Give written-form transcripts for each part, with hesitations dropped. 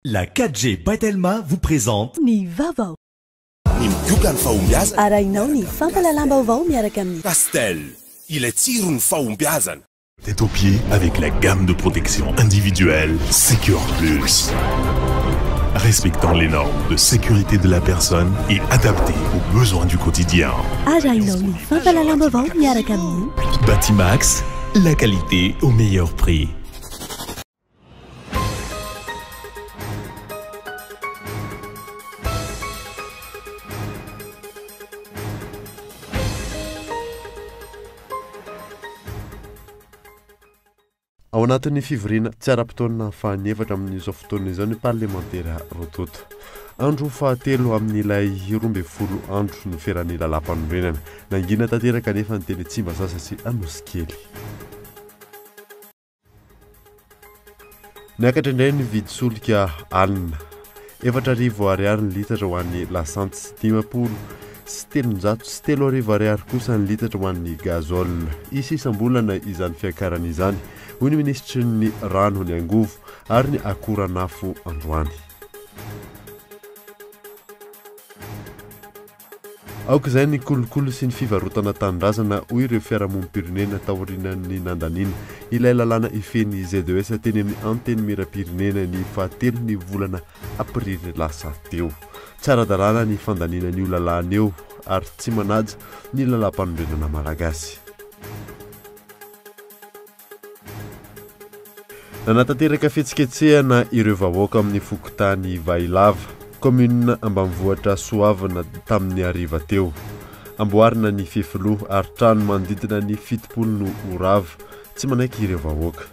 La 4G Batelma vous présente Ny vaovao. Ny mioka ny fahombiazana. Arahinao ny fampalalam-baovao miaraka amin'ny Castel, il est tiré une fahombiazana. Tête aux pieds avec la gamme de protection individuelle Secure Plus. Respectant les normes de sécurité de la personne et adaptée aux besoins du quotidien. Arahinao ny fampalalam-baovao miaraka amin'ny Batimax, la qualité au meilleur prix. Ao anatin'ny fivoriana tsy ara-potoana fahanefatra amin'izao fotoana izao ny parlementaire rototo. Andro fahatelo amin'ilay 12 andro no feran'ny lalam-panorenana. Nangina tanteraka nefa ny teny Tsimbazaza sy Anosikely. Niakatra indray ny vidy solika alina 4,000 ariary ny litatra ho an'ny lasanty sy 500 sy 700 sy 3,000 ariary kosa ny litatra ho an'ny gazole. Isam-bolana izany fiakarana izany hoy ny ministry ny rano ny angovo ary ny akoranafo androany. Aok'izay ny kolokolo sy ny fivarotana tanindrazana hoy ireo fiarahamonim-pirenena taorian'ny nandanina ilay lalàna ifeny ZES teny amin'ny anteny miram-pirenena ny fahatelo ny volana aprily lasa teo. Tsara dalàna ny fandaninana io lalàna eo ary tsy manaja ny lalam-panorenana malagasy. Nanatanteraka fihetsiketsehana ireo vahoaka amin'ny fokotany Vailava, commune ambanivohitra Soavana tamin'ny hariva teo. Amboarina ny fefilo ary trano manodidina ny 70 no orava, tsy manaiky ireo vahoaka.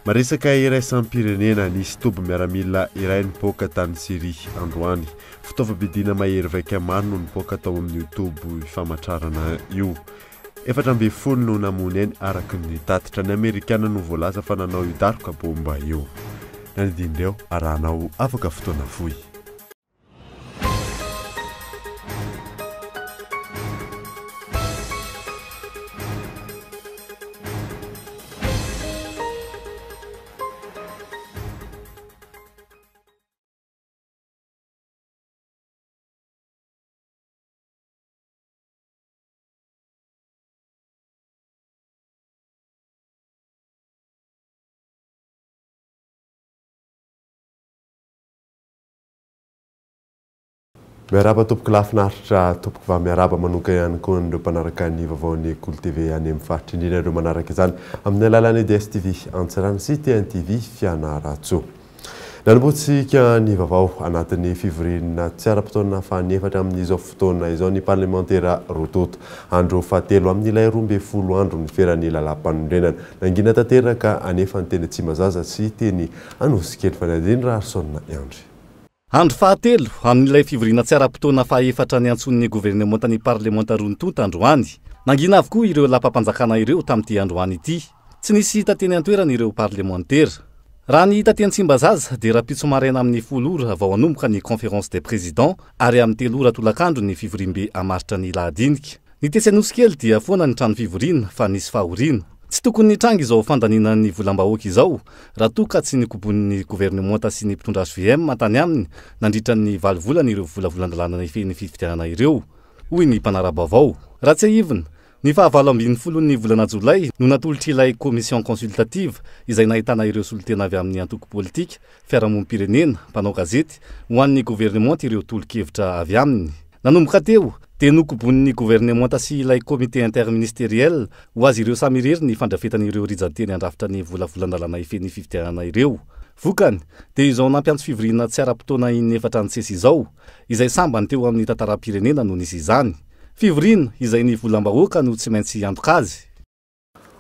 Maresaka iraisam-pirenena nisy toby miaramila iray nipoaka tany Syria androany. Fitaovam-bidina mahery vaika maro no nipoaka tao amin'ny toby famatrarana io. 40 no namony eny araky ny tatitra ny Amerikana no voalaza fa nanao idaroka bomba io. Nanidindreo arahanao afaka fotoana fohy. Miaraba tompoko lafinaritra tompoko va miaraba manoka ihany koa ireo mpanaraka ny vaovaon'ny Cool TV any amin'ny faritra indrindra ireo manaraka izany amin'ny alalan'ny DSTV Antsirana sy TNTV Fianaratsoa. Nanombotsika ny vaovao anatin'ny fivoriana tsy ara-potoana fahanefatra amin'izao fotoana izao ny parlementaire rototo. Andro fahatelo amin'ilay 12 andro ny feran'ny lalam-panorenana. Nangina tanteraka anefa ny teny Tsimbazaza sy teny Anosikely fanadinra Arsona Andry. Andro fahatelo amin'ilay fivoriana tsy ara-potoana fahaefatra ny antson'ny gouvernementany parlementaire rototo androany. Nangina avokoa ireo lapam-panjakana ireo tamin'ity androany ity. Tsy nisy hita teny antoerana ireo parlementaire. Raha ny hita teny Tsimbazaza dia rapitso maraina amin'ny 10 ora vao hanomboka ny conférence des présidents ary amin'ny 3 ora tolakandro ny fivorimbe hamaritra ny lahadinika. Ny tetsy Anosikely dia foana ny trano fivoriana fa nisy fahoriana. Tsy tokony nitranga izao fandanina ny volam-bahoaka izao raha toka tsy nikobon'ny gouvernementa sy ny mpitondra SVM matany aminy nandritra ny 7 volana ireo volavolan-dalàna ifeny fifidianana ireo. Hoy ny mpanara-baovao. Raha tsy ahivina, ny 27 ny volana Jolay no natolotry ilay commission consultative izay nahitana ireo solotena avy amin'ny antoko politika, fiarahamonim-pirenena, mpanao gazety ho an'ny gouvernementa ireo tolo-kevitra avy aminy. Nanomboka teo dia nokobon'ny gouvernementa sy ilay comité interministériel ho azy ireo samy irery ny fandrafetan'ireo rijanteny andrafitra ny volavolan-dalàna ifeny fifidianana ireo. Vokany dia izao nampiantso fivoriana tsy ara-potoana inefatra ny sesy izao izay sambany teo amin'ny tantaram-pirenena no nisy izany. Fivoriana izay ny volam-bahoaka no tsy maintsy antoka azy.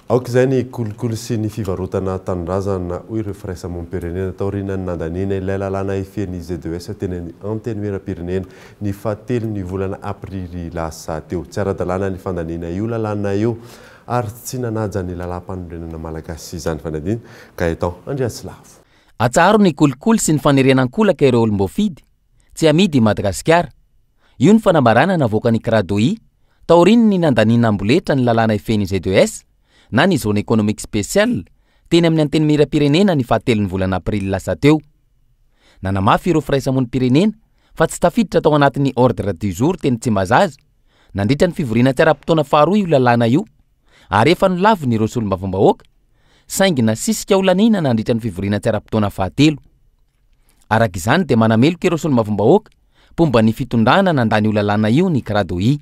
Aok'izay ny kolokolo sy ny fivarotana tanindrazana hoy ireo firaisamonim-pirenena taorian'ny nandanina ilay lalàna ifeny ZES teny anteny miram-pirenena ny fahatelo ny volana aprily lasa teo. Tsy ara-dalàna ny fandanina io lalàna io ary tsy nanaja ny lalam-panorenana malagasy izany fanadina ka eto Andriasilavo. Atsaro ny kolokolo sy ny fanerenan-kolaka ireo olom-boafidy tsy amidy Madagasikara. Io ny fanambarana navoaka ny Kradoi taoriny ny nandanina amboletra ny lalàna ifeny ZES na ny zone économique spéciale teny amin'ny anteny miram-pirenena ny fahatelon'ny volana aprily lasa teo. Nanamafy ireo firaisamon'ny pirenena fa tsy tafiditra tao anatin'ny ordre du jour teny Tsimbazaza nandritra ny fivoriana tsy ara-potoana faharoa io lalàna io, ary efa nolaviny ireo solombavambahoaka saingy nasisika olanina nandritra ny fivoriana tsy ara-potoana fahatelo. Arak'izany dia manameloka ireo solombavambahoaka pomba ny fitondrana nandany io lalàna io ny Kradoi.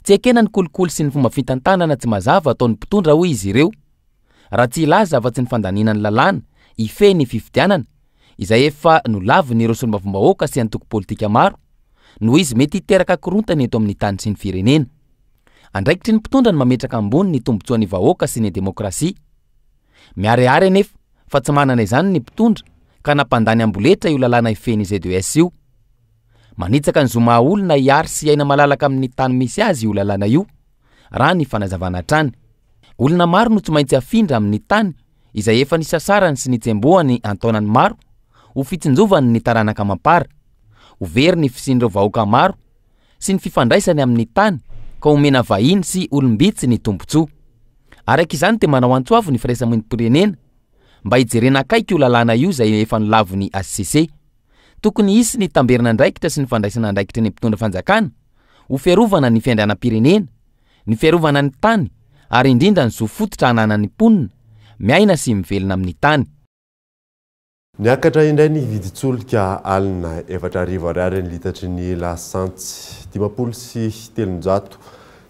Tsy ekena ny kolikoly sy ny fomba fitantanana tsy mazava ataon'ny mpitondra hoy izy ireo. Raha tsy ilaza afa-tsy ny fandaniana ny lalàna ife ny fifidianana izay efa nolaviny ireo solombavambahoaka sy antoko politika maro, noho izy mety hiteraka korontana eto amin'ny tany sy ny firenena. Andraikitry ny mpitondra ny mametraka ambony ny tombotsoan'ny vahoaka sy ny demokrasia. Miariary anefa fa tsy manana izany ny mpitondra ka nampandany amboletra io lalàna ifeny ZES io. Manitsaka ny zoma olona hiary sy aina malalaka amin'ny tany misy azy io lalàna io, raha ny fanazavana trany. Olona maro no tsy maintsy afindra amin'ny tany izay efa nisasarany sy nitsembohany antaonany maro, ho fitsinjovany ny taranaka mampara, ho very ny fisin'ireo vahoaka maro sy ny fifandraisany amin'ny tany ka omena vahiny sy olombitsy ny tombontsoa. Arak'izany dia manao antsoavo ny firaisamon'ny pirenena mba hijerena akaiky io lalàna io izay efa nolaviny ACC. Tokony hisy ny tamberina andraikitra sy ny fandraisana andraikitra ny mpitondra fanjakana ho fiarovana ny fiandrianam-pirenena, ny fiarovana ny tany, ary indrindra ny zo fototra hananany mponina, miaina sy mivelona amin'ny tany. Niakatra indray ny viditsolika alina 4,000 ariary ny litatry ny lasantsy 50 sy 300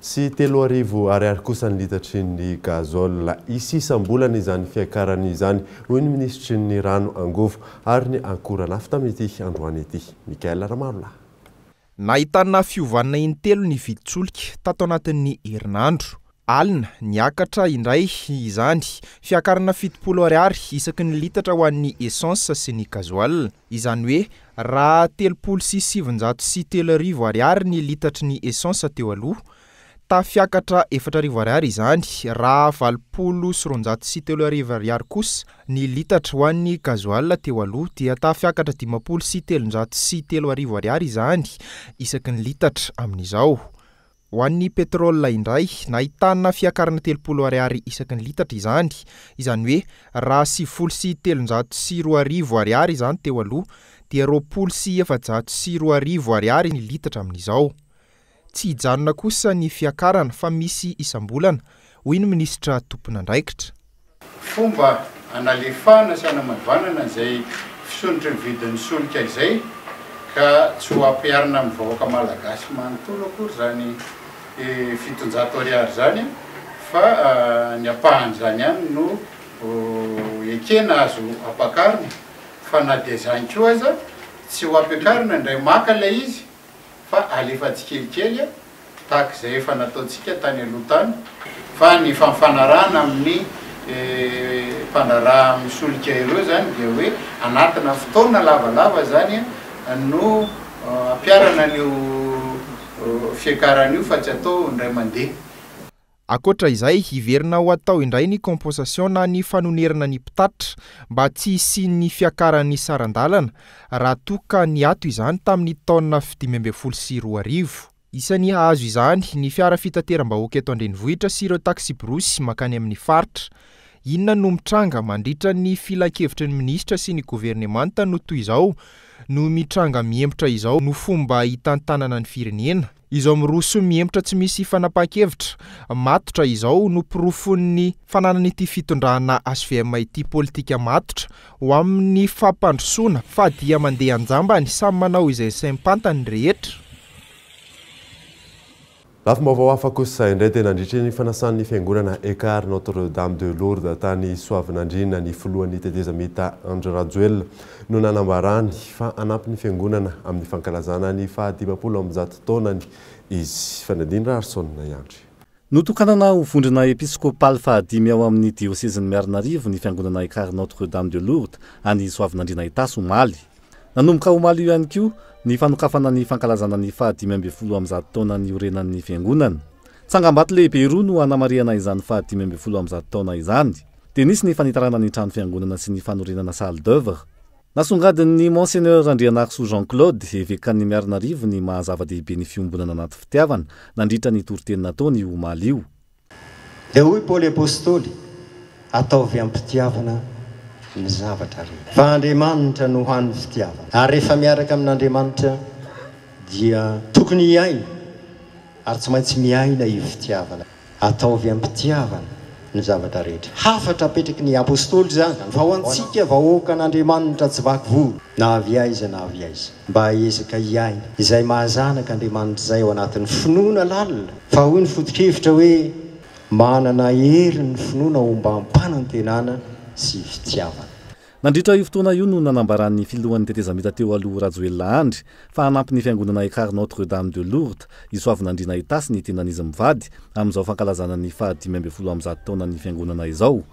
sy 3,000 ariary kosa ny litatry ny gazole isisam-bolana izany fiakarany izany, noho ny ministry ny rano angovo ary ny ankora nafy tamin'ity androany ity. Mikael Ramarola. Nahitana fiovanana intelo ny viditsolika tato anatin'ny herinandro. Alina niakatra indray izany fiakarana 70 ariary isaky ny litatra ho an'ny essence sy ny gasoil. Izany hoe raha 36,700 sy 3,000 ariary ny litatry ny essence teo aloha, tafiakatra 4,000 ariary izany raha 20,400 sy 3,000 ariary kosa ny litatra ho an'ny gasoil teo aloha, dia tafiakatra 50 sy 700 sy 3,000 ariary izany isaky ny litatra amin'izao. Ho an'ny petrole indray nahitana fiakarana 30 ariary isaky ny litatra izany hoe raha 9 sy 300 sy 2,000 ariary izany teo aloha, dia 20 sy 700 sy 2,000 ariary ny litatra amin'izao. Tsy hijanona kosa ny fiakarana fa misy isam-bolana, hoy ny ministra tompon'andraikitra. Fomba analefahana sy anamavanana izay fisonitry ny vidin'ny solika izay ka tsy ho ampiarina amin'ny vahoaka malagasy manontolo akory zany 700 ariary zany, fa ny apahany zany ihany no ekena azo ampakarina, fa na dia zany koa aza tsy ho ampiakarina indray maka ilay izy fa alefa tsikelikely tahaka izay efa nataontsika tany aloha tany, fa ny famfanarana amin'ny mpanaraha amin'ny solika ireo zany dia hoe anatina fotoana lavalava zany no ampiarana n'io fiakarana io fa tsy atao indray mandeha. Akoatra izay, hiverina ho atao indray ny compensation na ny fanonerana ny mpitatitra mba tsy hisian'ny fiakarany sarandalana raha toka ny ato izany tamin'ny taona 2012 sy 2000. Isan'ny hahazo izany ny fiara fitateram-bahoaka eto an-drenivohitra sy ireo taxi brosy makany amin'ny faritra. Inona no mitranga mandritra ny filan-kevitry ny ministra sy ny gouvernemanta no toy izao no mitranga miempotra izao no fomba hitantanana ny firenena. Izao miroso miempotra tsy misy fanapa-kevitra, matotra izao no pirofon'ny fananan'ity fitondrana HVM ity politika matotra ho amin'ny fampandrosoana fa dia mandeha anjambany samy manao izay sempantany rehetra. Lafim-baovao hafa kosa indray tena nandritra ny fanasan'ny fiangonana Écart Notre-Dame de Lourdes tany Soavinandriana ny filohan'ny tetezamita André Rajoelina no nanambarany fa anampy ny fiangonana amin'ny fankalazana ny 50 taonany izy. Fanadina Arsona Yandry. Notokanana ho vondrona episkopaly fahadimy ao amin'ny diocèseny Miarinarivo ny fiangonana Écart Notre-Dame de Lourdes any Soavinandriana Itaso Omaly. Nanomboka Omaly io ihany koa ny fanokafana ny fankalazana ny 50 taona ny orenan'ny fiangonana. Tsangambato lehibe roa no anamariana izany 50 taona izany. Dia nisy ny fanitarana ny trano fiangonana sy ny fanorenana salle d'œuvre. Nasongadin'ny Monseigneur Andrianarso Jean-Claude evekany Miarinarivo ny mahazava-dehibe ny fiombonana anaty fitiavana nandritra ny toroteny nataony Omaly io. Dia hoy Paoly Apôstôly, ataovy ampitiavana ny zavatra rehetra fa Andriamanitra no hoan'ny fitiavana ary rehefa miaraka amin'Andriamanitra dia tokony hiaina ary tsy maintsy miaina io fitiavana ataovy ampitiavana ny zavatra rehetra hafatra apetraky ny apôstôly zany fa ho antsika vahoaka an'Andriamanitra tsy vaky volo na avy aiza mba ezaka hiaina izay mahazanaka Andriamanitra zay ao anatin'ny finoana lalina fa hoy ny foto-kevitra hoe manana hery ny finoana omba ampanantenana sy fitiavana. Nandritra io fotoana io no nanambaran'ny filohan'ny tetezamita teo aloha Rajoelina Andry fa hanampy ny fiangonana Ekary Notre-Dame de Lourdes isoavin'Andriana Itasy ny tenanizy mivady amin'izao fankalazana ny 570 taona ny fiangonana izao.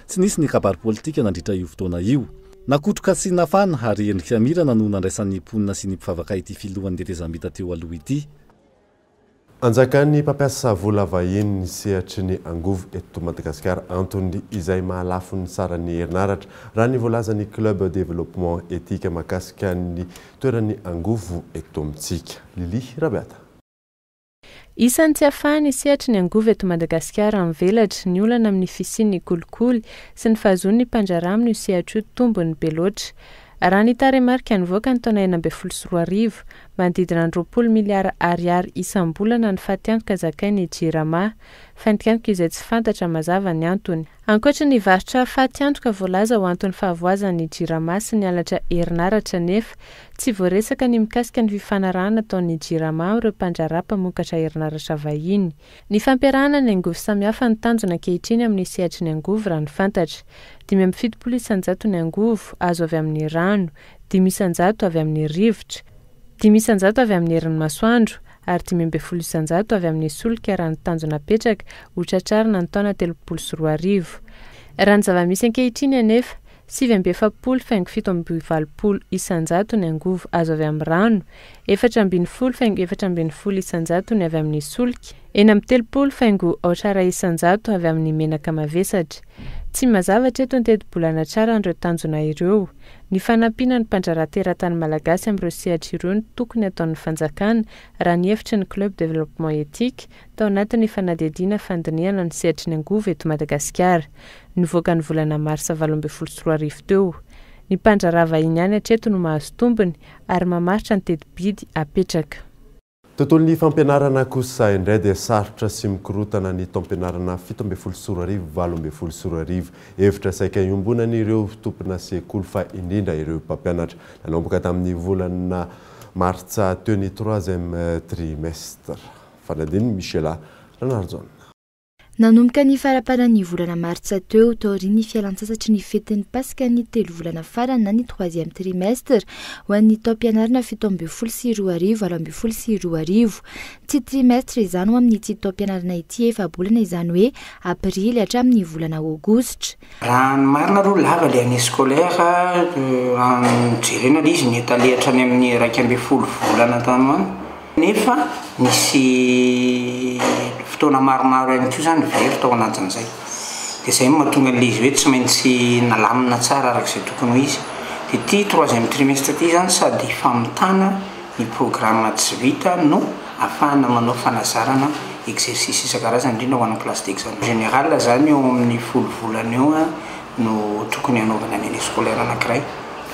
Tsy nisy ny kabary politika nandritra io fotoana io. Nakotroka sy nafana ary endrika mirana no nandraisan'ny mponina sy ny mpivavaka ity filohan'ny tetezamita teo aloha ity. Anjakan'ny mpampiasa vola vahiny ny sehatry ny angovo eto Madagasikara antony izay mahalafo ny sarany herinaratra raha ny voalazan'ny club développement éthique mahakasika ny toeran'ny angovo eto amintsika. Lili Rabiata. Isan'ny tsy ahafahan'ny sehatry ny angovo eto Madagasikara mivelatra ny olana amin'ny fisian'ny kolikoly sy ny fahazon'ny mpandrarà amin'ny sehatry io tombony be loatra. Raha ny taremarika nivoaka ny taona 2024 manodidina 20 miliara ariary isam-bolana ny fatiantoka zakain'ny Jirama, fatiantoka izay tsy fantatra mazava ny antony. Ankoatra ny varotra fatiantoka voalaza ho antony fahavoazan'ny Jirama sy ny halatra herinaratra nefa tsy voaresaka ny mikasika ny fifanarahana ataon'ny Jirama ireo mpandrarà mpamokatra herinaratra vahiny. Ny fampiarahana ny angovo samihafa ny tanjona ankehitriny amin'ny sehatry ny angovo raha ny fantatra. 570 isanjato ny angovo azo avy amin'ny rano, 10 isanjato avy amin'ny rivotra, 10 isanjato avy amin'ny herin'ny masoandro ary 520 isanjato avy amin'ny solika raha ny tanjona apetraka hotratrarina ny taona 2024. Raha ny zava-misy ankehitriny anefa 770,770 isanjato ny angovo azo avy amin'ny rano, 420,420 isanjato ny avy amin'ny solika, 30,000 isanjato avy amin'ny menaka mavesatra. Tsy mazavatra eto ny teti-bolana tsara an'ireo tanjona ireo. Ny fanampiana ny mpandrarà teratany malagasy amin'ireo sehatra ireo ny tokony ataon'ny fanjakana raha ny hevitry ny club développement éthique tao anatin'ny fanadihadiana fandinihana ny sehatry ny angovo eto Madagasikara. Nivoaka ny volana marsa 2024 teo. Ny mpandrarà vahiny ihany hatreto no mahazo tombony ary mamaritra ny teti-bidy apetraka. Tontolon'ny fampianarana kosa indray dia sarotra sy mikorotana ny taom-pianarana 17 hevitra saika iombonany ireo tompona sekoly fa indrindra ireo mpampianatra nanomboka tamin'ny volana martsa teo ny 3e trimestre. Fanadiny Michela Ranarjon. Nanomboka ny faraparan'ny volana martsa teo taorian'ny fialan-tsasatry ny fetin'ny pasika ny 3 volana farany na ny 3e trimestre ho an'ny taom-pianarana 17 tsy trimestre izany ho amin'ny tsy taom-pianarana ity efa bolana izany hoe aprily hatramin'ny volana aogositra. Raha ny marina aloha lava le année scolaire jerena izy nitalehatra ny amin'ny 12 volana tanoany nefa nisy fotoana maromaro ihany koa zany very tao anatin'izay. Dia izay mahatonga an'ilay izy hoe tsy maintsy nalamina tsara arak'izay tokony ho izy. Dia ity 3e trimestre ity zany sady famitana ny programme tsy vita no ahafahana manao fanazarana exercice isan-karazany indrindra ho an'ny classe d'examen général zany eo amin'ny 10 volana eo no tokony hanaovana ny année scolaire anankiray.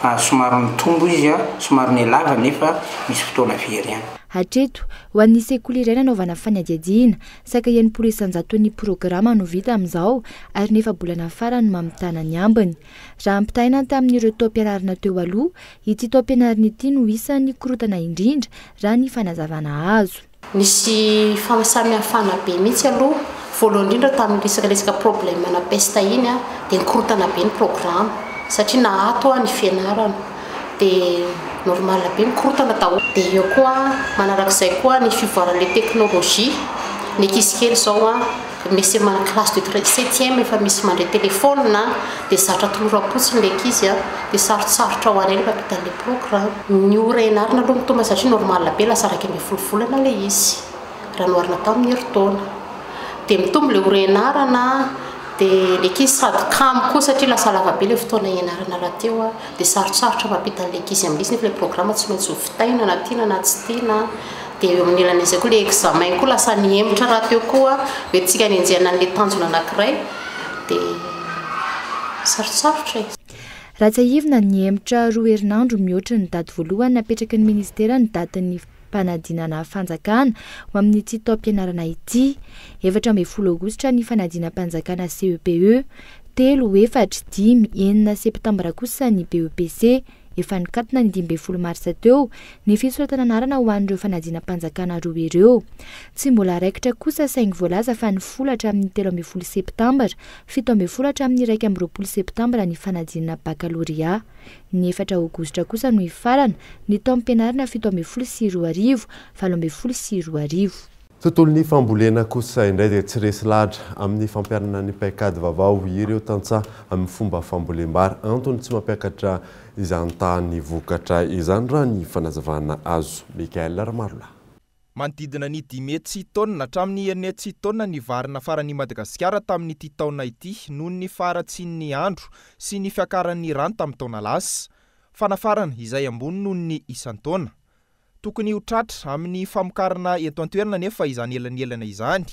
Fa somary mitombo izy somary ny lava nefa misy fotoana very ihany. Hatreto ho an'ny sekoly iray nanaovana fanadihadiana saka enimpolo isanjato ny programa no vita amin'izao ary nefa bolana farany mamitana ny ambiny. Raha ampitaina tamin'ireo taom-pianarana teo aloha, ity taom-pianarana ity no isan'ny korotana indrindra raha ny fanazavana azo. Nisy fahasamihafana be mihitsy aloha voalohany indrindra tamin'ny resaka problème na pesta iny dia nikorotana be ny programa satria nahato ny fianarana dia normal be mikorotana daholo. Dia eo koa manarak'izay koa ny fivoaran'ilay teknôlôjia ny ankizy kely zao misy mana classe de 7e efa misy mandray téléphone dia sarotra toloram-potsiny ilay ankizy dia sarotsarotra ho an'eny mampitan'ilay programme. Ny ora ianarana aloha mitomba satria normal be lasa 12 volana ilay izy raha noharina tamin'ny herintaona. Dia mitombo ilay ora ianarana dia ilay ankizy sady kamo koa satria lasa lava be ilay fotoana ianarana raha teo dia sarotsarotra mampitan'ilay ankizy amin'izy nefa ilay programme tsy maintsy ho vitaina na tiana na tsy tiana. Dia eo amin'ny elan'izay koa ilay examen koa lasa nihemotra raha teo koa hoe tsika ny anjehana an'ilay tanjona anankiray dia sarosarotra izy. Ratsaivina ny emitra roa herinandro mihoatra ny daty voalohany napetraky ny ministera ny datin'ny fanadinana fanjakana ho amin'ny ity taom-pianarana ity. 14 aogositra ny fanadinam-panjakana CEPE, 3, 4, 5, 9 septambra kosa ny BEPC. Efa nikatona ny 12 marsa teo ny fisoratana anarana ho an'ireo fanadinam-panjakana roa ireo. Tsy mbola raikitra kosa saingy voalaza fa ny folatra amin'ny 13 septambra, 17 amin'ny 1 septambra ny fanadinana bakaloria. Ny 4 aogositra kosa no ifarana ny taom-pianarana 17 sy 2 12 tontolon'ny fambolena kosa indray dia tsy resy lahatra amin'ny fampiarana ny paikady vaovao ireo tantsaha amin'ny fomba fambolem-bary antony tsy mampiakatra izany tany vokatra izany raha ny fanazavana azo. Mikael Ramarola. Manodidina ny 10 taonina hatramin'ny 9 taonina ny vary nafaran'i Madagasikara tamin'ity taona ity noho ny faratsin'ny andro sy ny fiakaran'ny rano tamin'ny taona lasa. Fanafarana izay ambony noho ny isan-taona. Tokony ho tratra amin'ny famokarana eto an-toerana nefa izany elanelana izany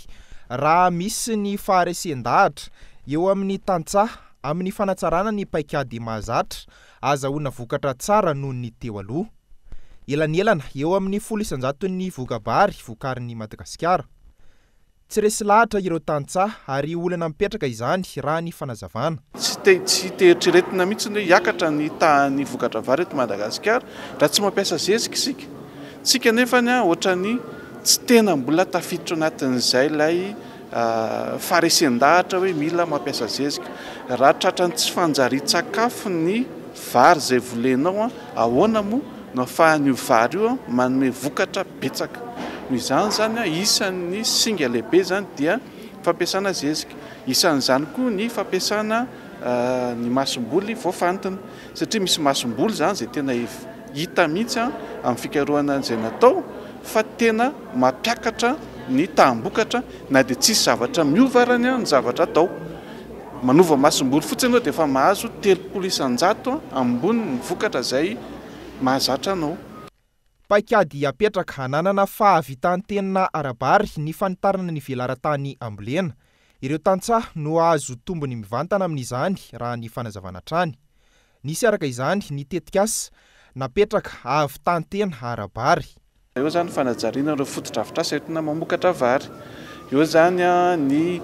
raha misy ny faharesen-dahatra eo amin'ny tantsaha amin'ny fanatsarana ny paikady mahazatra azahoana vokatra tsara noho ny teo aloha. Elanelana eo amin'ny 100 ny vokabary vokarin'i Madagasikara. Tsy resy lahatra ireo tantsaha ary olana mipetraka izany raha ny fanazavana. Tsy teritreretina mihitsy hoe hiakatra ny tany vokatra vary eto Madagasikara raha tsy mampiasa zezika isika. Tsika nefany ohatra ny tsy tena mbola tafiditra anatin'izay ilay faharesen-dahatra hoe mila mampiasa zezika. Raha tratran'ny tsy fanjari-tsakafo ny vary izay volenao ahoana moa no ahafahan'io vary io manome vokatra betsaka. Noho izany zany isan'ny singa lehibe zany dia fampiasana zezika. Isan'izany koa ny fampiasana ny masomboly voafantina satria misy masomboly zany izay tena hita mihitsy amin'ny fikarohana izay natao fa tena mampiakatra ny tambokatra na dia tsisy zavatra miovarany ny zavatra atao. Manova masomboly fotsiny dia efa mahazo 30 isan-jato ambony ny vokatra izay mahazatra anao. Paikady apetraka hananana fahavitan-tena arabary ny fanitarana ny velaran-tany ambolena. Ireo tantsaha no azo tombony mivantana amin'izany raha ny fanazavana trany. Nisy araka izany ny tetikasa napetraka avy tantena arabary. Eo zany fanajariana ireo foto-drafitrasa entina mamokatra vary. Eo zany ny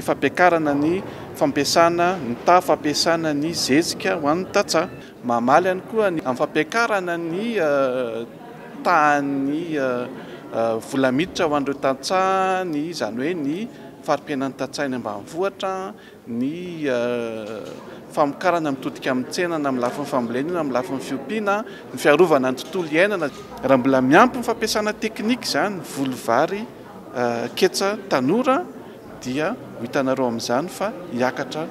fampiakarana ny fampiasana ny fampiasana ny zezika ho an'ny tantsaha. Mamaly ihany koa amin'ny fampiakarana ny tany volamiditra ho an'ireo tantsaha ny izany hoe ny farim-piainan'ny tantsaha eny ambanivohitra, ny famokarana mitodika amin'ny tsenana amin'ny lafin'ny fambolena amin'ny lafin'ny fiompiana, ny fiarovana ny tontolo iainana. Raha mbola miampy ny fampiasana teknika izany volo vary ketsa tanora dia ho hitanareo amin'izany fa hiakatra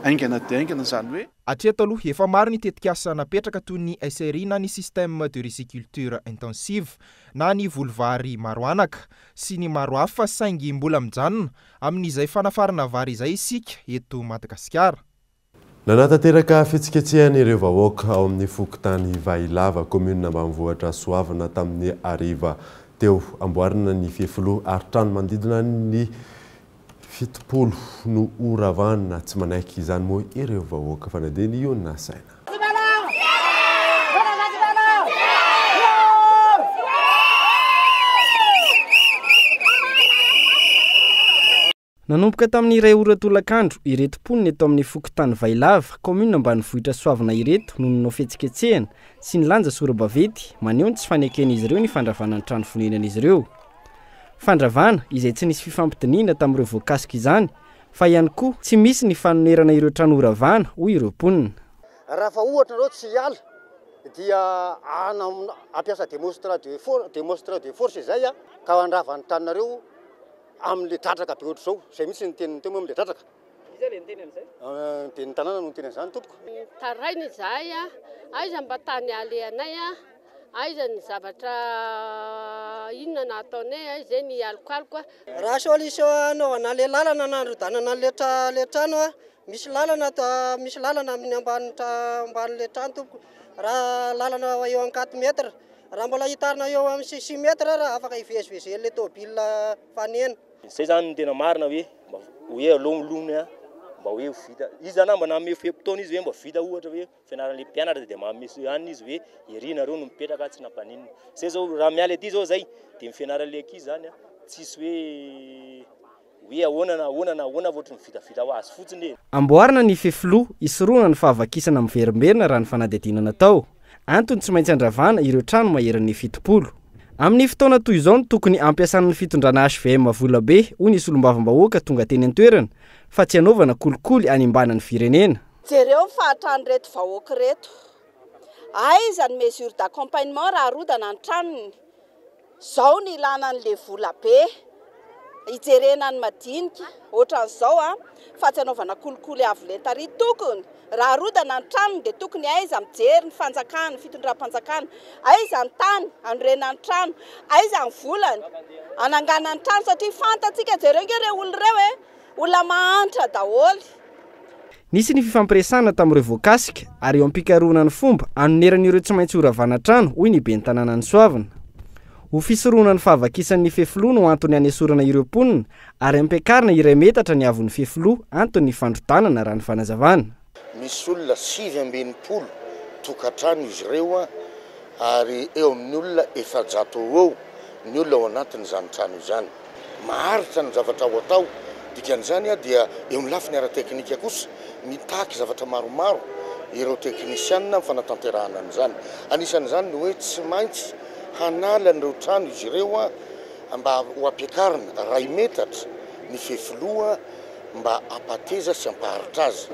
aingana dia aingana izany hoe. Hatreto aloha efa maro ny tetikasa napetraka toy ny SRI na ny système de riziculture intensive na ny volovary maro anaka sy ny maro hafa saingy mbola mijanona amin'izay fanafarana vary izay isika eto Madagasikara. Nanatanteraka fitsiketsehana ireo vahoaka ao amin'ny fokontany Vailava commune ambanivohitra Soavana tamin'ny hariva teo. Amboarina ny fiefilo ary trano manodidina ny 70 no oravanina tsy manaiky izany moa ireo vahoaka fanadeny io na saina. Nanomboka tamin'ny iray oratolakandro ireto poniny eto amin'ny fokontany Vailava commune ambanivohitra Soavana ireto no nanao fihetsiketsehana sy ny lanja sorabavety maneho ny tsy faneken'izy ireo ny fandravana ny trano fonenan'izy ireo. Fandravana izay tsy nisy fifampidiniana tamin'ireo voakasika izany fa ihany koa tsy misy ny fanonerana ireo trano oravana hoy ireo ponina. Raha fa ohatra reo tsy hiala dia ampiasa démonstration de force izay ka andravany tanareo amin'le dratraka be ohatr' zao izay misy ny teniny teo amin'le dratraka. Iza le teny an'izay? Dia ny tanàna no teny an'izany tompoko. Tarainy izahay aiza mba tany alehanay aiza ny zavatra inona na ataonay aizay ny alokaloka. Raha solution anaovana le lalana na androdanana le trano misy lalana amin'ny ambanin'le trano tompoko. Raha lalana eo amin'ny 4 metra raha mbola hitarina eo amin'ny 6 metra raha afaka hivezivezen'le tôbila fanena. Zay zany ny tena marina hoe alomolomony mba hoe vita izy zany mba name fe-potoana izy hoe mba vita ohatra hoe fianaran'le mpianatra de mahamisy any izy hoe irinareo no mipetraka tsy nampaninina zay zao raha miala ety zao zay de ny fianaran'le akizy zany a tsisy hoe ahoana voatra ny vitavita ho azy fotsiny amboarina ny fefilo isoroana ny fahavakisana amin'ny verimberina raha ny fanadidinana atao antony tsy maintsy andravana ireo trano maherin'ny fitopolo amin'ny fotoana toy izao no tokony ampiasan'ny fitondrana HVM vola be hoy ny solombavam-bahoaka tonga teny an-toerana fa tsy hanaovana kolikoly any ambanany firenena jereo fahatrany reto vahoaka reto aiza ny mesure d'accompagnement raha rodana ny tranony zao ny ilana n'le vola be hijerena ny madinika ohatran'izao a fa tsy hanaovana kolikoly avy le tary tokony raha rodana ny tranony de tokony aiza mijery ny fanjakana fitondram-panjakana aiza ny tany anorena ny trano aiza ny volany anangana ny trano satria fantatsika jereo nge olo reo olona mahantra daholy nisy ny fifampiresana tamin'ireo voakasika ary eo ampikaroana ny fomba anoneran'ireo tsy maintsy horavana trano hoy ny ben'ny tanàna ny soavina ho fisoroana ny fahavakisany fefilo no antony anesorana ireo mponina ary ampiakarina iray metatra ny avon'ny fefilo antony fandrotanana raha ny fanazavana misy olona 720 tokantrano izy ireo ary eo amin'ny olona 700 eo ny olona ao anatin'izany trano izany maharitra ny zavatra ho atao dikan'izany dia eo amin'ny lafiny ara-teknika kosa mitaky zavatra maromaro ireo teknisianina ny fanatanterahana an'izany anisan'izany ny hoe tsy maintsy hanala n'ireo trano izy ireo mba ho ampiakarina 2 metatra ny fefiloa mba apateza sy ampaharitra azy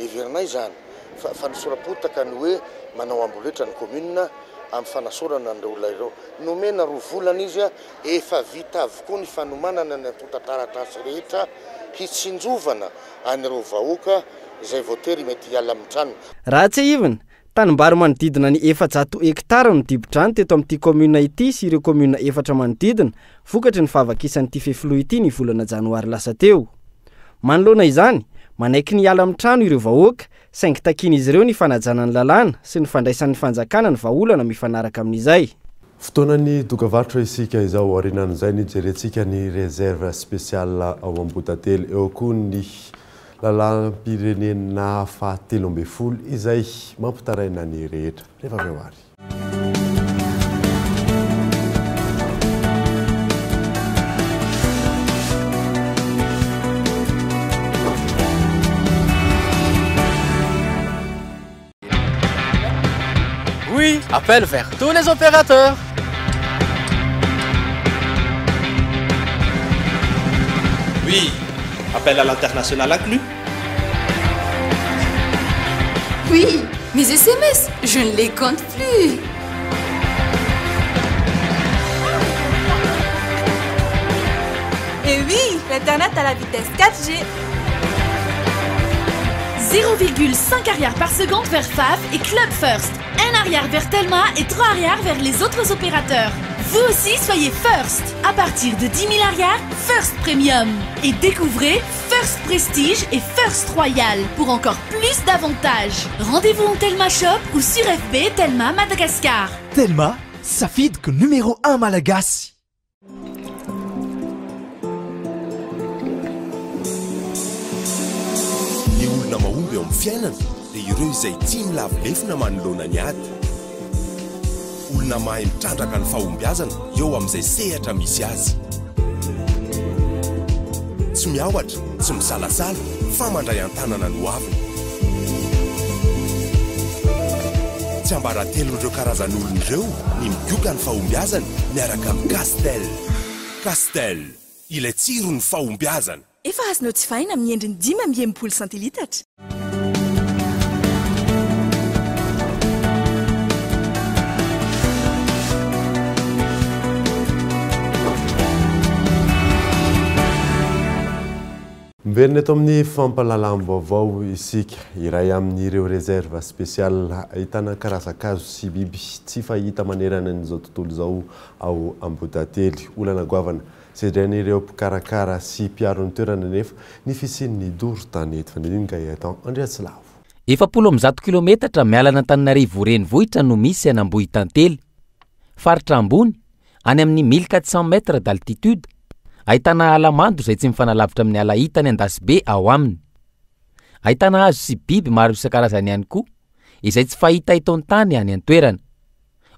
everinay zany fa nisorapotaka ny hoe manao amboletra ny commune amin'ny fanasorana n'ireo olona ireo nomena 2 volana izy efa vita avokoa ny fanomanana ny antotan-taratasy rehetra hitsinjovana an'ireo vahoaka izay voatery mety hiala amin'ny trano raha tsy ivana tanimbary manodidina ny 400 hektara no dibo-drano teto amin'ity commune ity sy ireo commune 4 manodidina vokatry ny fahavakisany'ity fefilo ity ny volana janoary lasa teo manoloana izany manaiky ny ala amin'ny trano ireo vahoaka saingy takiny izy ireo ny fanajana ny lalàna sy ny fandraisan'ny fanjakana ny vahaolana mifanaraka amin'izay fotoana ny dokavarotra isika izao arinan'izay nijerentsika ny réserve spéciale ao Ambohidately eo koa ny lalam-pirenena fahatelo amby folo izay mampitaraina ny rehetra rehefa avy eo ary Oui, appel vers tous les opérateurs. Oui, appel à l'international inclus. Oui, mes SMS, je ne les compte plus. Et oui, l'Internet à la vitesse 4G. 0,5 arrière par seconde vers FAF et Club First. 1 arrière vers Telma et 3 arrière vers les autres opérateurs. Vous aussi soyez First. À partir de 10 000 arrières, First Premium. Et découvrez First Prestige et First Royal pour encore plus d'avantages. Rendez-vous en Telma Shop ou sur FB Telma Madagascar. Telma, Safid numéro 1 Malagasy. Ny olona mahomby eo amin'ny fiainana dia ireo izay tia milavolefona manoloana ny ady olona mahay mitrandraka ny fahombiazana eo amin'izay sehatra misy azy tsy miaohatra tsy misalasala fa mandray an-tanana no aviny tsy ambaratelo ireo karazan'olon'ireo ny migioka ny fahombiazana miaraka amin'ny Castel. Castel, ilay tsiro ny fahombiazana. Efa azonao jifaina amin'ny endriny 5 centilitatra. Miverina eto amin'ny fampalalam-baovao isika iray amin'ireo réserve spéciale ahitana karazan-kazo sy biby tsy fahita manerana n'izao tontolo izao ao Ambohidately. Olana goavana sedran'ireo mpikarakara sy mpiaro ny toerana nefa ny fisian'ny doro tany eto faninga eto Andriatsilavo. 700 kilometatra mialana Antananarivo renivohitra no misy any Ambohidately. Faritra ambony any amin'ny 1400 mètres d'altitude. Ahitana alamando izay tsy mifanalavitra amin'ny ala hitany Andasibe ao aminy. ahitana hazo sy biby maro isan-karazany ihany koa izay tsy fahita eto an-tany any an-toerana,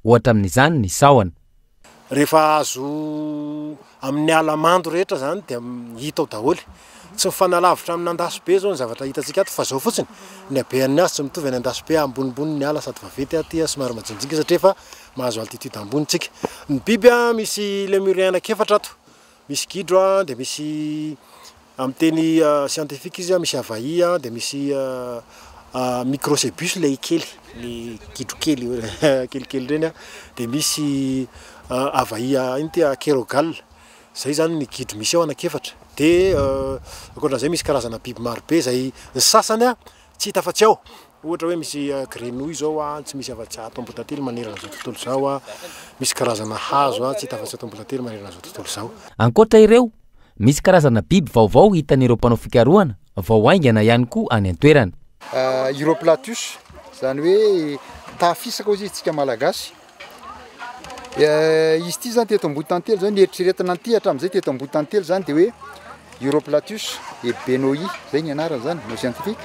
ohatra amin'izany ny sahona. Rehefa azo amin'ny alamando rehetra zany dia hita ao daholo, tsy mifanalavitra amin'ny andasobe zao ny zavatra hitantsika ato fa zao fotsiny ny habean'ny azy tsy mitovy any andasobe ambonimbony ny ala sady vavety aty somary majinjika satria fa mahazo altitude ambony tsika. Ny biby misy lemurien anankiefatra ato, misy gidro dia misy amin'ny teny scientifique izy misy avahi dia misy microcebus lay kely, ny gidro kely kelikely reny dia misy avahi inty kerogal, zay zany ny gidro misy ao anankiefatra. Dia ankoatran'izay misy karazana biby maro be izay ny sasany tsy hita afa-tsy ao, ohatra hoe misy grenouille zao tsy misy afa-tsy ato Ambohidately manerana zao tontolo zao, misy karazana hazo tsy hita afa-tsy ato Ambohidately manerana zao tontolo zao. Ankoatra ireo, misy karazana biby vaovao hitan'ireo mpanao fikarohana vao aingana ihany koa any an-toerana. Uroplatus, zany hoe tafisaka izy tsika malagasy. Izy ity zany teto Ambohitantely zany eritreretina anty hatramin'izay teto Ambohitantely zany dia hoe Uroplatus ebenoi, zay ny anarany zany no scientifique.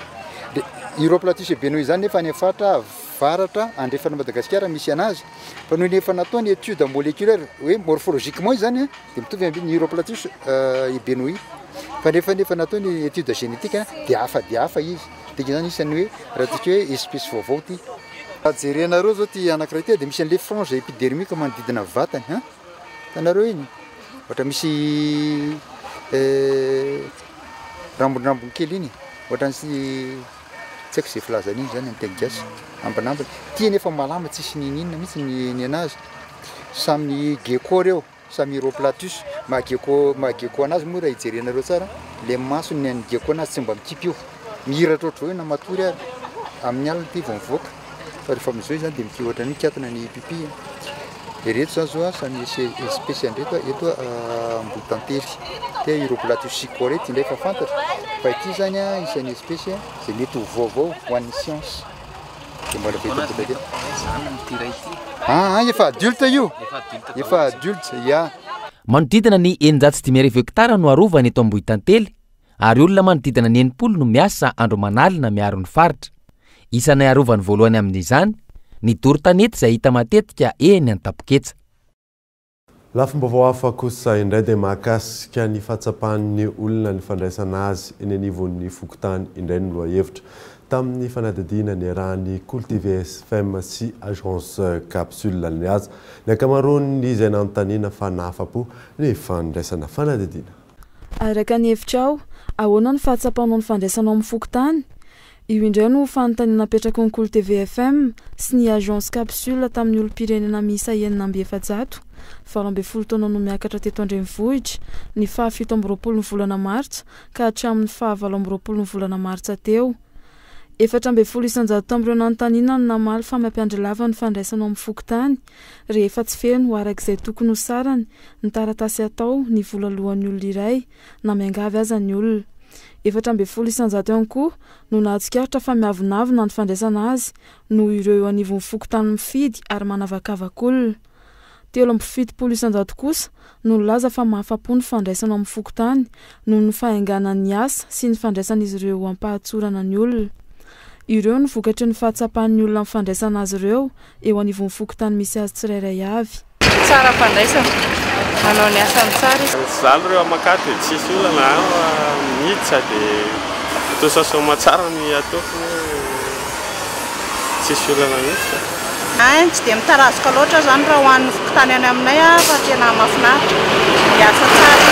Dia Uroplatus ebenoi zany nefa any afatra varatra andrefana Madagasikara misy anazy, fa noho nefa natao ny étude moléculaire hoe morphologiquement zany dia mitovy amin'ny Uroplatus ebenoi, fa nefa natao ny étude génétique dia hafa izy. Dia zany isany hoe raha tika hoe espèce vaovao ty. Jerenareo zao ty anankiray ty dia misy an'ilay frange épidermique manodidina vatany, hitanareo iny ohatra misy rambonyrambony kely iny, ohatra tsy haiko izay filazana iny zany amin'ny teny gasy ambinambiny. Ty nefa malama tsisy ninina mihitsy ny anazy, samy gecko reo, samy Uroplatus, maha-gecko anazy moa raha hijerenareo tsara, le masony ny gecko anazy tsy mba mikipy io, mihiratra ohatry hoe namatory ary amin'ny alina ty vao mivoaka. Fa rehefa amin'izao zany dia mity ohatra ny mikatona ny pipi. Ireto zany zao samy espèce andreto eto Ambohitantely, dia Uroplatus chicorette indray efa fantatra, fa ity zany isan'ny espèce izay mety ho vaovao ho an'ny science. Dia mbola be efa adulte io, efa adulte ya. Manodidina ny 905 hektara no arovany eto Ambohitantely, ary olona manodidina ny 900 no miasa andro manalina miaro ny faritra. Isany arovany voalohany amin'izany ny doro-tanety izay hita matetika eny an-tapoketsa. Lafim-baovao hafa kosa indray dia mahakasika ny fatsapan'ny olona ny fandraisana azy eny anivon'ny fokotany indray ny lohahevitra tamin'ny fanadidina ny rahan'ny Cultivé FM sy agence capsule ny azy. Ny ankamaroany izay nanontaniana fa nahafa-po ny fandraisana fanadidina. Araka ny hevitrao, ahoana ny fahatsapanao ny fandraisanao amin'ny fokotany? Io indray no fanontaniana napetraka ny Cultivé FM sy ny agence capsule tamin'ny olom-pirenena miisa 900, 20 taona no miakatra teto Andrenivohitra ny 17 ny volana Martsa ka hatramin'ny 19 ny volana Martsa teo. 400 isanjato-tambo ireo nanontaniana no namaly fa mampiandry lava ny fandraisanao amin'ny fokotany rehefa tsy feno ho arak'izay tokony ho sarany ny taratasy atao ny vola alohan'ny olona iray na miangavy aza ny olona. 400 isanjato ihany koa no nahatsikaritra fa miavonavina ny fandraisana azy noho ireo anivon'ny fokotany mifidy ary manavakavaka olona. 770 isanjato kosa no laza fa mahafa-po ny fandraisana amin'ny fokotany noho ny fahainganan'ny asa sy ny fandraisan'izy ireo ampahatsorana ny olona. Ireo no vokatry ny fahatsapan'ny olona amin'ny fandraisana azy ireo eo anivon'ny fokotany misy azy tsirairay avy. Tsara fandraisana, manao ny asany tsara. Zalo reo amakady tsisy olana miditra dia atao sasoma tsara ny ataoko tsisy olana mihitsy. Tsy dia mitarazoka loatra zany raha ho an'ny fokotany any aminay fa tena mahafinaritra, miasa tsara.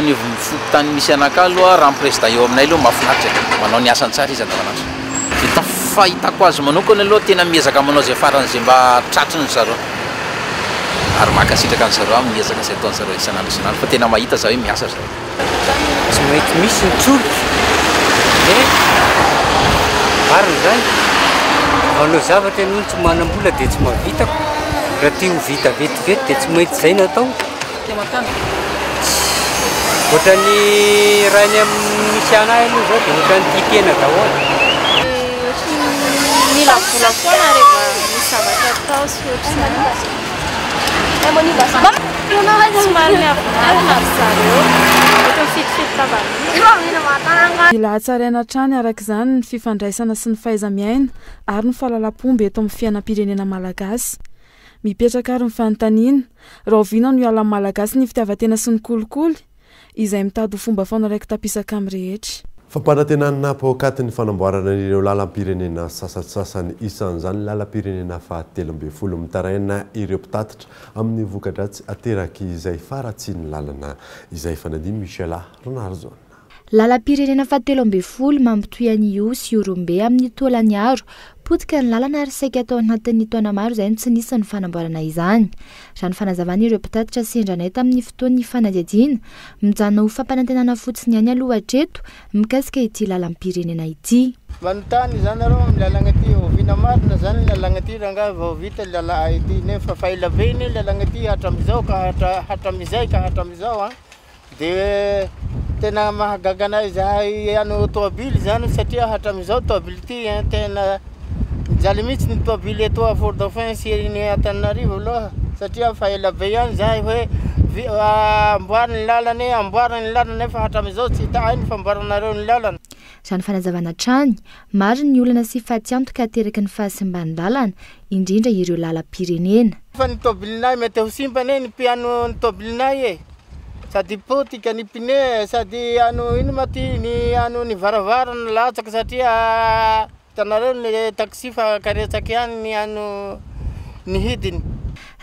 Ny fokotany misy anaka aloha raha président eo aminay aloha mahafinaritra, manao ny asany tsara izy andavanandro. Vita fahitako azy manokana aloha tena miezaka manao izay faran'izay mba tratriny zareo. Ary makasitraka ny zareo amin'ny miezaka izay ataony zareo isanandro isanandro fa tena mahita zareo hoe miasa zareo. Tsy mety misy ny tsoloka. Marina zany. Manao zavatra ianao tsy manam-bola dia tsy mahavitako. Raha tia ho vita vetivety dia tsy mety izay natao. Ohatran'ny raha ny misy anahy aloha zao dia ohatran'ny tia tena daholo. Mila vola foana rehefa misy zavatra atao sy ohatr'izany. Somary miavonavina ry zareo. Ohatra mila hatsaraina trany araka izany ny fifandraisana sy ny fahaiza-miaina ary ny fahalalam-pomba eto amin'ny fiainam-pirenena malagasy. Mipetraka ary ny fanontaniana raha oviana no hiala malagasy ny fitiavan-tena sy ny kolikoly izay mitady ho fomba fanaraiki-tapisaka amin'ny rehetra. Fampanantenana pokaty ny fanamboarana ireo lalam-pirenena sasasasany isan'izany lalam-pirenena faha-13 mitaraina ireo mpitatitra amin'ny voka-dratsy ateraky izay faratsy ny lalana izay fanadiny Michela Ronaldo. Lalam-pirenena faha-13 mampitohy an'io sy Orombe amin'ny taolany aro potika ny lalana ary saika atao anatin'ny taona maro izay tsy nisy ny fanamboarana izany. Raha ny fanazavana ireo mpitatitra sendranay tamin'ny fotoan'ny fanadihadiana mijanona ho fampanantenana fotsiny ihany aloha hatreto mikasika ity lalam-pirenena ity. Manontany izany arao amin'ny lalagna ity oviana marina zany lalagna ity raha vao vita lalagna ity nefa fahaila be ny lalagna ity hatramizao ka hatramizay ka hatramizao dia tena mahagaga izahay ano tôbily zany satria hatramizao tôbily ity tena mijaly mihitsy ny tôbily eto a Fort Dauphin sy ny Antananarivo aloha satria fahaila be ihany zahay hoe amboariny lalana nefa hatramizao tsy hita ny famboaranareo ny lalana. Raha ny fanazavana trany maro ny olana sy fahatsantoka ateraky ny fahasimban'ny lalana indrindra ireo lalam-pirenena. Fa ny tôbilinay mety ho simbany ny piano ny tôbilinay sady potika ny pine sady ino maty ny varavarana latsaka satria tanareo ny taxi fa karetsaka ihany ny hidiny.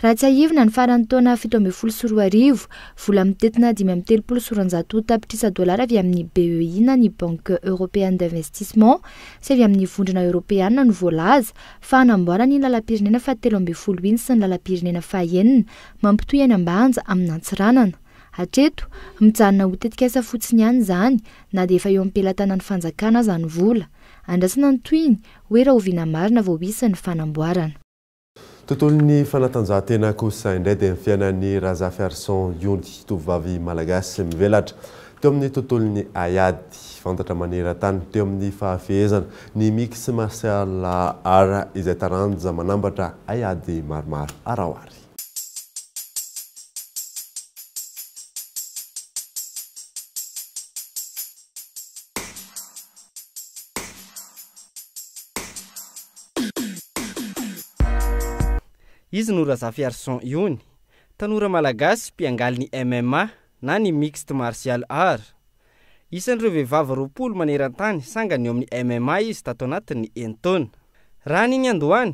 Raha tsy ahivina ny faran'ny taona 17 vola mitetina 530 tapitrisa dolara avy amin'ny BEI na ny Banque Européenne d'Investissement sy avy amin'ny vondrona Européana no voalaza fa hanamboarany ny lalam-pirenena faha-13 iny sy ny lalam-pirenena faha-9 mampitohy any ambanja amin'ny antsiranana. Hatreto mijanona ho tetikasa fotsiny ihany izany na dia efa eo am-pelatana ny fanjakana aza ny vola. Andrasana ny toyiny hoe raha oviana marina vao hisy ny fanamboarana. Tontolon'ny fanatanjahantena kosa indray dia ny fiainan'ny Razafy Arson Iony tovovavy malagasy mivelatra teo amin'ny tontolon'ny Ayady fantatra maneran-tany teo amin'ny fahafehezana ny mix martial art izay taranja manambatra Ayady maromaro araoary. Izy no Razafy Arson Iony, tanora malagasy mpiangaly ny MMA na ny mixed martial art. Isan'ireo vehivavy 20 maneran-tany sangany eo amin'ny MMA izy tato anatin'ny entona. Raha niny andohany,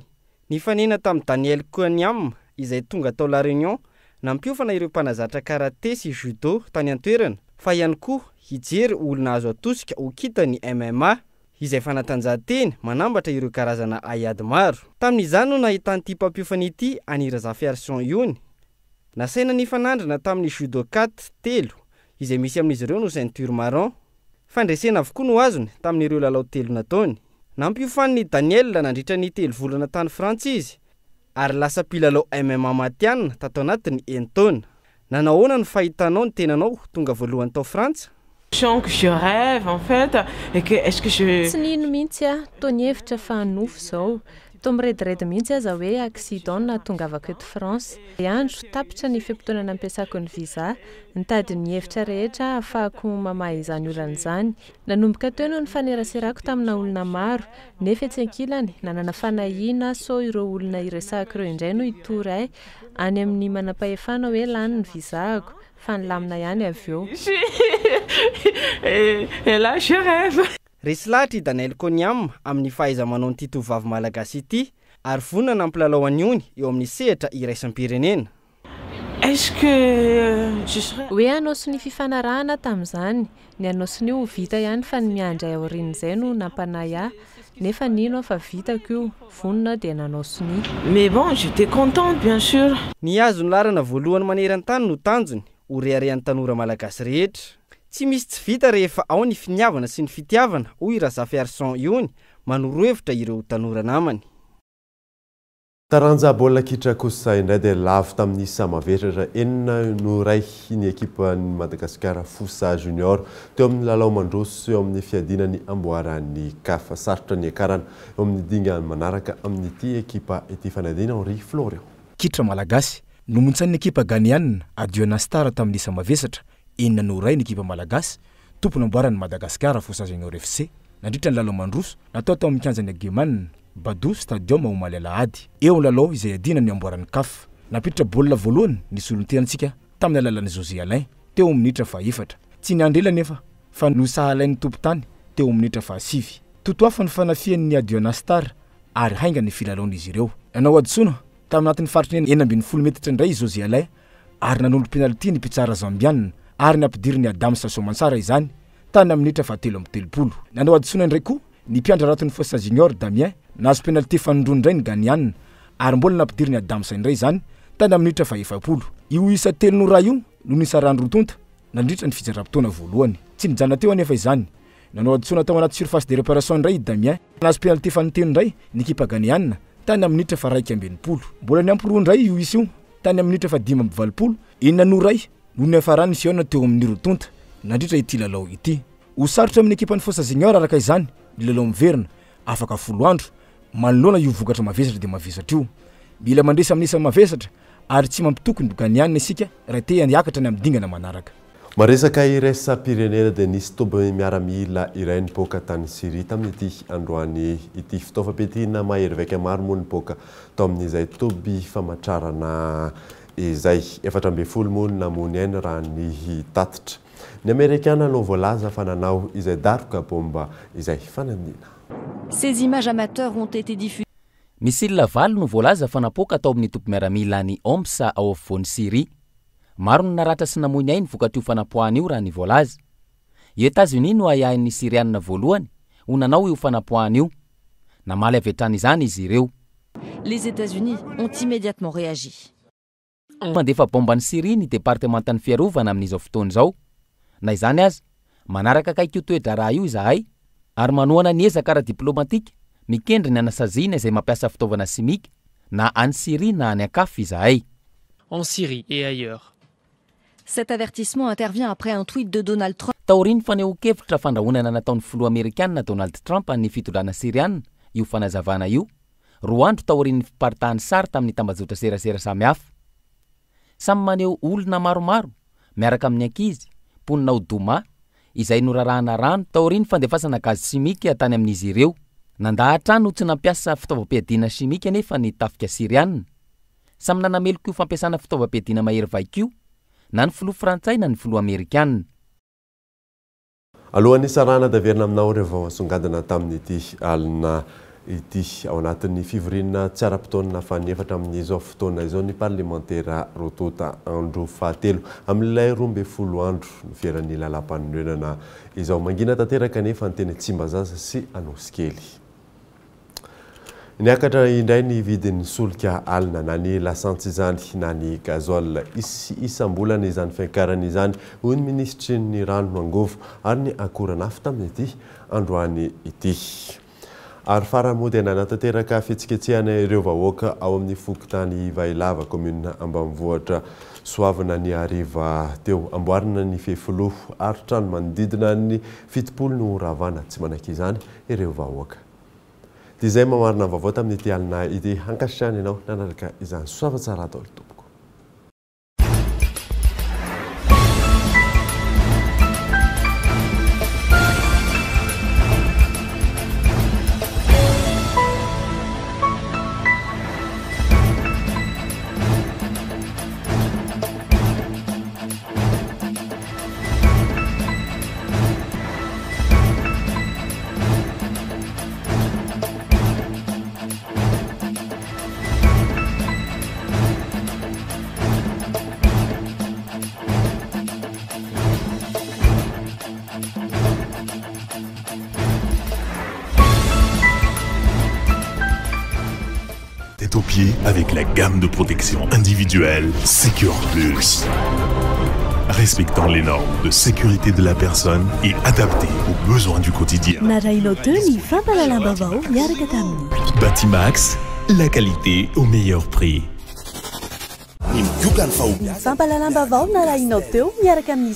nifanena tamin'ny Daniel Koniam izay tonga tao La Réunion nampiofana ireo mpanazatra karaté sy judo tany an-toerana fa ihany koa hijery olona azo atosika ho kitany MMA izay fanatanjahantena manambatra ireo karazana Ayady maro. Tamin'izany no nahitan'ity mpampiofana ity any Razafy Arson Iony. Nasaina ny fanandrana tamin'ny judo 4 telo izay misy amin'izy ireo no ceinture marron. Fandresena avokoa no azony tamin'ireo lalao telo nataony. Nampiofan'ny Daniel nandritra ny 3 volana tany Frantsa izy ary lasa mpilalao MMA matianina tato anatin'ny entona. Nanahoana ny fahitanao ny tenanao tonga voalohany tao Frantsa? Que je rêve en fait et que est-ce que je tsy nino mihitsy tony hevitra fa hanofo zao to mirediredy mihitsy aza hoe accident na tongavako eto France andro tapitra ny fimpitoana nampiasako ny visa nitady ny hevitra rehetra ahafahako mamaha izany olana izany nanomboka teo no ny faneraserako tamina olona maro nefa tsy ankilany nanana fanahina so ireo olona iresahako ireo indray no itoray any amin'ny manam-pahefana hoe lany ny visako fa nilamina ihany avy eo. Et là je rêve. Resy lahatra i Daniel Koniam amin'ny fahaiza-manao ny tovovavy malagasy ity ary vonona nampilalao an'Iony eo amin'ny sehatra iraisam-pirenena. Est-ce que je serais hoe anoso ny fifanarahana tamin'izany ny anoso ny ho vita ihany fa ny miandray aorian'izay no nampanahy ahy nefa nino fa vitako io vonona dia nanoso ny. Mais bon, j'étais contente bien sûr. Ny azo ny larana voalohany maneran-tany no tanjony ho reharehan'ny tanora malagasy rehetra. Tsy misy tsy vita rehefa ao ny finiavana sy ny fitiavana hoy Razafy Arson Iony manoro-hevitra ireo tanora namany. Taranja baolina kitra kosa indray dia lavo tamin'ny samavetratra enina no ray ny ekipan'ny Madagasikara Fossa Junior teo amin'ny lalao mandroso eo amin'ny fiadinany amboaran'ny CAF sarotra ny akarana eo amin'ny dingany manaraka amin'ity ekipa ity fanadina Henri Florian. Kitra malagasy nomontsany ekipa ganianina Adiona Star tamin'ny samavesatra enina no ray ny ekipa malagasy tompony amboarany Madagasikara Força Junior FC nandritra ny lalao mandroso natao tao amin'ny kianjany Ageman Badou Stadium Omaly Alahady eo ny lalao izay adina ny amboarany CAF napiditra baolina voalohany ny solontenantsika tamin'ny alalan'ny José Alain teo amin'ny minitra fahaefatra tsy niandrela nefa fa nosahalain'ny tompotany teo amin'ny minitra fahasivy totoafa ny fanafian'ny Adiona Star ary hainga ny filalaon'izy ireo nanao adisona tamin'ny anatin'ny faritry ny 70 metatra indray José Alain ary nanondro penalty ny mpitsara Zambian ary nampidiry ny Adam Sasomansara izany tany amin'ny minitra fahatelo amby telopolo nanao adisona indray koa ny mpiandra raton'ny Força Junior Damien nahazo penalty fanondrony indray ny Ganian ary mbola nampidiry ny Adam indray izany tany amin'ny minitra fahaefapolo io isa telo no raha io no nisa rano rotonta nandritra ny fitsaram-potoana voalohany tsy nijana teo anefa izany nanao adisona tao anaty surface de réparation indray Damien nahazo penalty fanoteny indray ny ekipa Ganian tany amin'ny minitra faraiky amby enimpolo mbola ny amporoa indray io isa io tany amin'ny minitra fadimy amby valopolo enina no ray no ny afarany fiona teo amin'ny rotonta nandritra ity lalao ity hosarotra amin'ny ekipa ny Força Junior araka izany ny lalao miverina afaka 10 andro manoloana io vokatra mavesatra dia mavesatra io mila mandresa amin'ny isa mavesatra ary tsy mampitokony Ganian isika raha te hiakatra ny amin'ny dingana manaraka maresaka iraisam-pirenena dia nisy toby miaramila iray nipoaka tany Syrie tamin'ity androany ity fitaovam-piadiana mahery vaika maro moa nipoaka tao amin'izay toby famatrarana izay 14 moa namony ainy raha ny tatitra ny Amerikana no voalaza fa nanao izay daroka bomba izay fananina. Ces images amateurs ont été diffusées. Misil valo no voalaza fa napoaka tao amin'ny tompy miaramila ny Omsa ao afovoan'ny Syrie. Maro no naratra sy namoiny ainy vokatrio fanapoahana io raha ny voalaza. I États-Unis no ayahin'ny Syrianina voalohany ho nanao io fanapoahana io. Namaly avy hatrany izany izy ireo. Les États-Unis ont immédiatement réagi. Mandefa bomba ny Syrie ny departementan'ny fiarovana amin'izao fotoana izao. Na izany aza manaraka akaiky io toetra raha io izahay ary manohana ny ezaka ara-diplomatika mikendry ny anasaziana izay mampiasa fitaovana simika na any Syrie na any akafa izahay. En Syrie et ailleurs. Cet avertissement intervient après un tweet de Donald Trump. Taoriny faneho-kevitra fandrahonana nataon'ny filoha Amerikanina Donald Trump ny fitondrana Syriana io fanazavana io. Roa andro taorian'ny fiparitahany sary tamin'ny tambazotra serasera samihafa. Samy maneho olona maromaro miaraka amin'ny ankizy mponina ho doma izay norarahana rano taoriny fandefasana gazy simika tany amin'izy ireo. Nandahatra no tsy nampiasa fitaovam-piadiana simika nefa ny tafika Syriana. Samy nanameloko io fampiasana fitaovam-piadiana mahery vaika io na ny filoha Frantsay na ny filoha Amerikanina. Alohan'ny sarana daverina aminao rehefa songadina tamin'ity alina ity ao anatin'ny fivoriana tsy ara-potoana fanefatra amin'izao fotoana izao ny parlementaire rotota andro fahatelo amin'ilay 12 andro ny fiaran'ny lalam-panorenana izao mangina tanteraka nefa ny teny Tsimbazaza sy Anosikely. Niakatra indray ny vidin'ny solika alina na ny lasantsy izany na ny gazoil isam-bolana izany fiankarana izany hoy ny ministry ny rano angovo ary ny akora nafta amin'ity androany ity. Ary faramo dia nanatanteraka fitsiketsehana ireo vahoaka ao amin'ny fokontany Vailava commune ambanivohitra soavana ny ariva teo amboarina ny fefoloho ary trano manodidina ny 70 no ravana tsy manaky izany ireo vahoaka. Izay mamarina vaovao tamin'ity alina ity hankasitrahana ianao nanaraka izany soava tsara atao tompoko. Au pied avec la gamme de protection individuelle Secure Plus. Respectant les normes de sécurité de la personne et adapté aux besoins du quotidien. Batimax, la qualité au meilleur prix.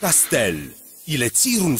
Castel, il est tiré une